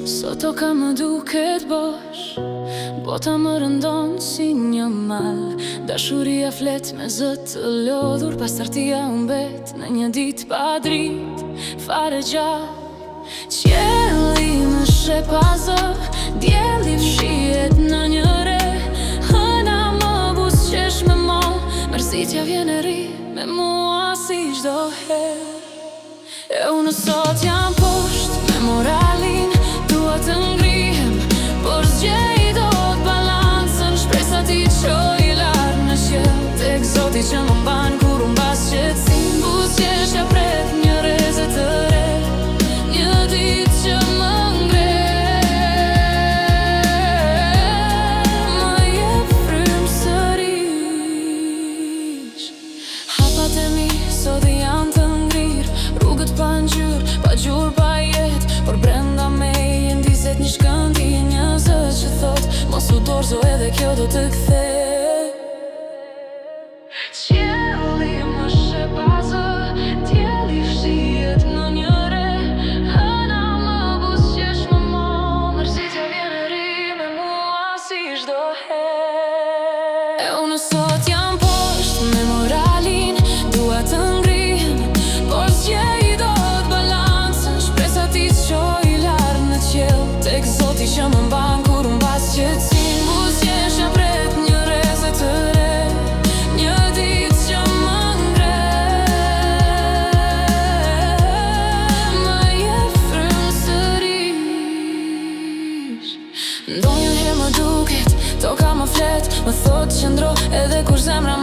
Soto ka më duket bosh, bota më rëndon si një mal. Dashuria flet me zë të lodhur, pastartia humbet në një ditë pa dritë. Fare gjallë, qielli më sheh pa zë, dielli fshihet në një re. Hëna më buzëqesh me moll, mërzitja vjen e ri me mua si çdo herë. E unë sot jam poshtë me moralin, dua të ngrihem, por zgjej dot balancën. Shpresa ti qoj lartë në qiell, tek Zoti që më mban kur unë mbas qetësinë. Buzëqeshja pret një reze të re, një ditë që më ngre, më jep frymë sërish. Hapat e mi sot janë të ngrirë, rrugët pa ngjyrë, pa gjurë, pa jetë, por brenda me ndizet një shkëndije, një zë që thot mos u dorëzo, edhe kjo do të kthehet. Qielli më sheh pa zë, dielli fshihet në një re. Hëna më buzëqesh me moll, mërzitja vjen e ri me mua si çdo herë. E unë sot jam poshtë me moralin, dua të ngrihem, por zgjej dot balancën. Shpresa ti qoj lartë në qiell, tek Zoti që më mban kur unë mbas qetësinë. Buzëqeshja pret një reze të re, një ditë që më ngre, më jep frymë sërish. Ndonjëherë më duket toka më flet, më thot qëndro edhe kur zemra